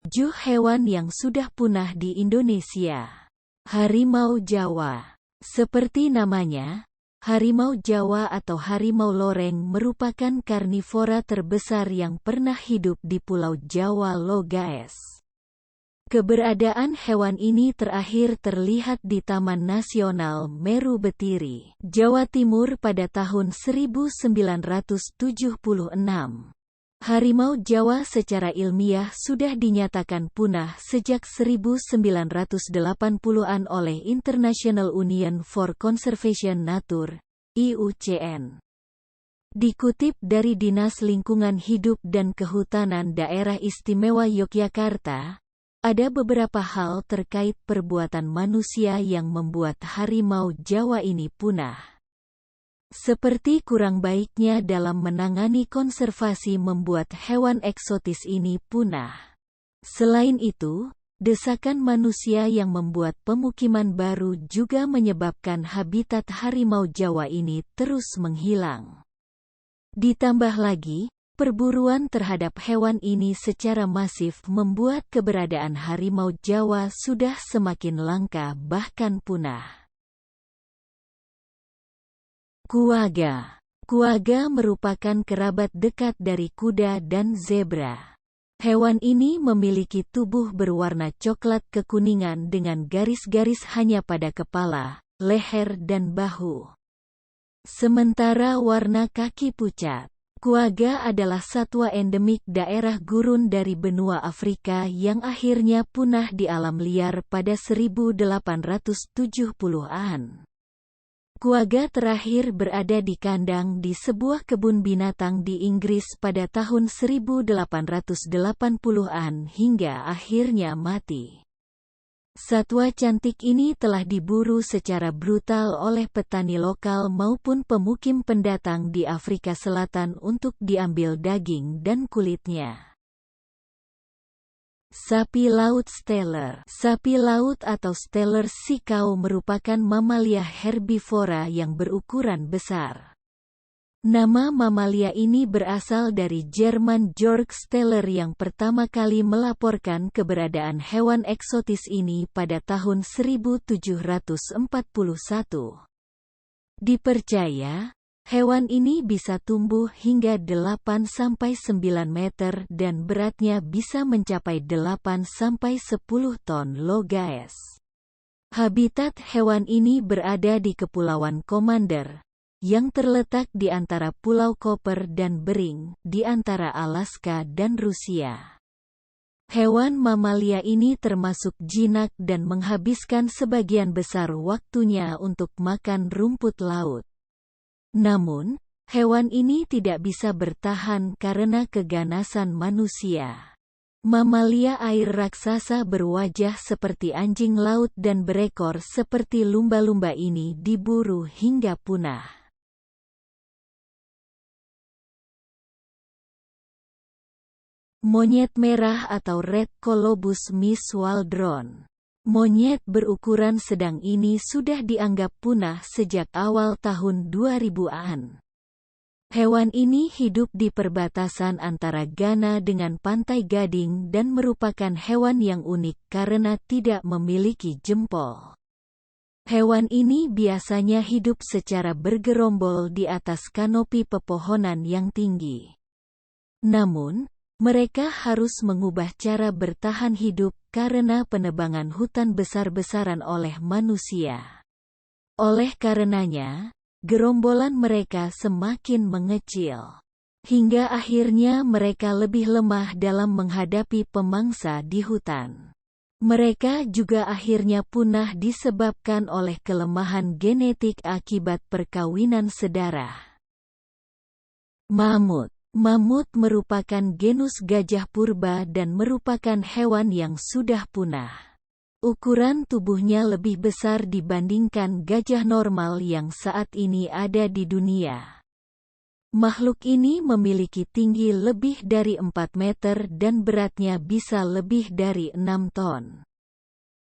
7 hewan yang sudah punah di Indonesia. Harimau Jawa. Seperti namanya, harimau Jawa atau harimau loreng merupakan karnivora terbesar yang pernah hidup di Pulau Jawa loh guys. Keberadaan hewan ini terakhir terlihat di Taman Nasional Meru Betiri, Jawa Timur pada tahun 1976. Harimau Jawa secara ilmiah sudah dinyatakan punah sejak 1980-an oleh International Union for Conservation Nature, IUCN. Dikutip dari Dinas Lingkungan Hidup dan Kehutanan Daerah Istimewa Yogyakarta, ada beberapa hal terkait perbuatan manusia yang membuat harimau Jawa ini punah. Seperti kurang baiknya dalam menangani konservasi membuat hewan eksotis ini punah. Selain itu, desakan manusia yang membuat pemukiman baru juga menyebabkan habitat harimau Jawa ini terus menghilang. Ditambah lagi, perburuan terhadap hewan ini secara masif membuat keberadaan harimau Jawa sudah semakin langka bahkan punah. Quagga. Quagga merupakan kerabat dekat dari kuda dan zebra. Hewan ini memiliki tubuh berwarna coklat kekuningan dengan garis-garis hanya pada kepala, leher dan bahu. Sementara warna kaki pucat. Quagga adalah satwa endemik daerah gurun dari benua Afrika yang akhirnya punah di alam liar pada 1870-an. Quagga terakhir berada di kandang di sebuah kebun binatang di Inggris pada tahun 1880-an hingga akhirnya mati. Satwa cantik ini telah diburu secara brutal oleh petani lokal maupun pemukim pendatang di Afrika Selatan untuk diambil daging dan kulitnya. Sapi laut Steller. Sapi laut atau Steller sea cow merupakan mamalia herbivora yang berukuran besar. Nama mamalia ini berasal dari Jerman Georg Steller yang pertama kali melaporkan keberadaan hewan eksotis ini pada tahun 1741. Dipercaya, hewan ini bisa tumbuh hingga 8-9 meter dan beratnya bisa mencapai 8-10 ton loh guys. Habitat hewan ini berada di Kepulauan Commander, yang terletak di antara Pulau Koper dan Bering, di antara Alaska dan Rusia. Hewan mamalia ini termasuk jinak dan menghabiskan sebagian besar waktunya untuk makan rumput laut. Namun, hewan ini tidak bisa bertahan karena keganasan manusia. Mamalia air raksasa berwajah seperti anjing laut dan berekor seperti lumba-lumba ini diburu hingga punah. Monyet merah atau Red Colobus Miss Waldron. Monyet berukuran sedang ini sudah dianggap punah sejak awal tahun 2000-an. Hewan ini hidup di perbatasan antara Ghana dengan Pantai Gading dan merupakan hewan yang unik karena tidak memiliki jempol. Hewan ini biasanya hidup secara bergerombol di atas kanopi pepohonan yang tinggi. Namun, mereka harus mengubah cara bertahan hidup karena penebangan hutan besar-besaran oleh manusia. Oleh karenanya, gerombolan mereka semakin mengecil. Hingga akhirnya mereka lebih lemah dalam menghadapi pemangsa di hutan. Mereka juga akhirnya punah disebabkan oleh kelemahan genetik akibat perkawinan sedarah. Mamut. Mamut merupakan genus gajah purba dan merupakan hewan yang sudah punah. Ukuran tubuhnya lebih besar dibandingkan gajah normal yang saat ini ada di dunia. Makhluk ini memiliki tinggi lebih dari 4 meter dan beratnya bisa lebih dari 6 ton.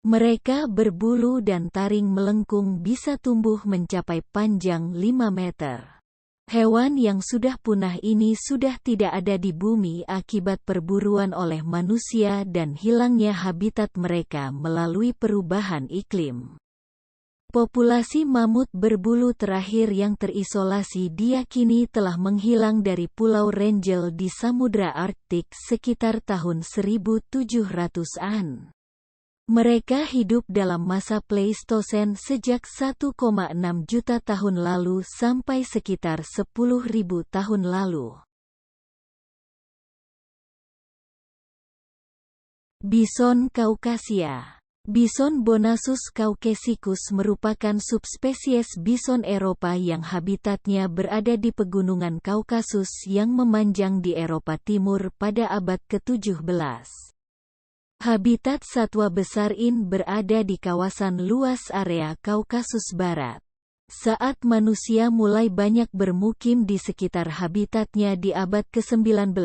Mereka berbulu dan taring melengkung bisa tumbuh mencapai panjang 5 meter. Hewan yang sudah punah ini sudah tidak ada di bumi akibat perburuan oleh manusia dan hilangnya habitat mereka melalui perubahan iklim. Populasi mamut berbulu terakhir yang terisolasi diyakini telah menghilang dari Pulau Wrangel di Samudra Arktik sekitar tahun 1700-an. Mereka hidup dalam masa Pleistosen sejak 1,6 juta tahun lalu sampai sekitar 10.000 tahun lalu. Bison Kaukasia. Bison Bonasus caucasicus merupakan subspesies bison Eropa yang habitatnya berada di pegunungan Kaukasus yang memanjang di Eropa Timur pada abad ke-17. Habitat satwa besar ini berada di kawasan luas area Kaukasus Barat. Saat manusia mulai banyak bermukim di sekitar habitatnya di abad ke-19,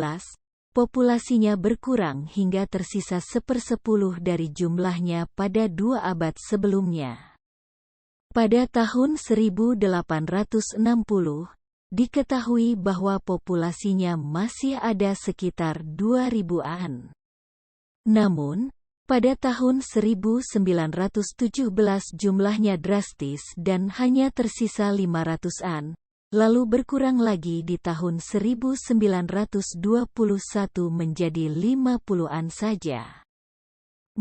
populasinya berkurang hingga tersisa 1/10 dari jumlahnya pada 2 abad sebelumnya. Pada tahun 1860, diketahui bahwa populasinya masih ada sekitar 2.000-an. Namun, pada tahun 1917 jumlahnya drastis dan hanya tersisa 500-an, lalu berkurang lagi di tahun 1921 menjadi 50-an saja.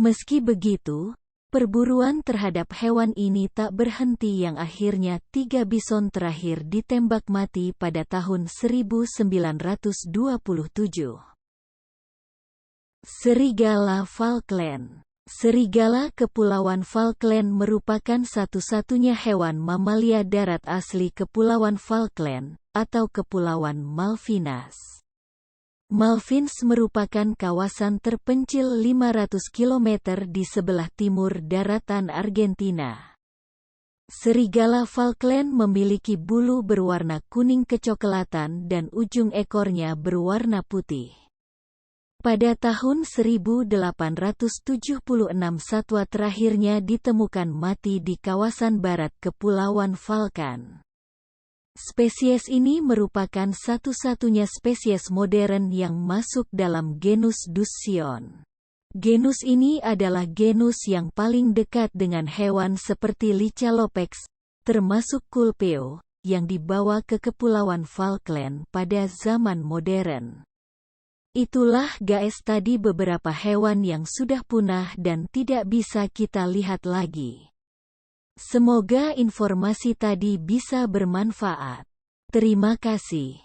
Meski begitu, perburuan terhadap hewan ini tak berhenti yang akhirnya 3 bison terakhir ditembak mati pada tahun 1927. Serigala Falkland. Serigala Kepulauan Falkland merupakan satu-satunya hewan mamalia darat asli Kepulauan Falkland, atau Kepulauan Malvinas. Malvins merupakan kawasan terpencil 500 km di sebelah timur daratan Argentina. Serigala Falkland memiliki bulu berwarna kuning kecoklatan dan ujung ekornya berwarna putih. Pada tahun 1876 satwa terakhirnya ditemukan mati di kawasan barat Kepulauan Falkland. Spesies ini merupakan satu-satunya spesies modern yang masuk dalam genus Dussion. Genus ini adalah genus yang paling dekat dengan hewan seperti Lycalopex, termasuk Culpeo, yang dibawa ke Kepulauan Falkland pada zaman modern. Itulah guys tadi beberapa hewan yang sudah punah dan tidak bisa kita lihat lagi. Semoga informasi tadi bisa bermanfaat. Terima kasih.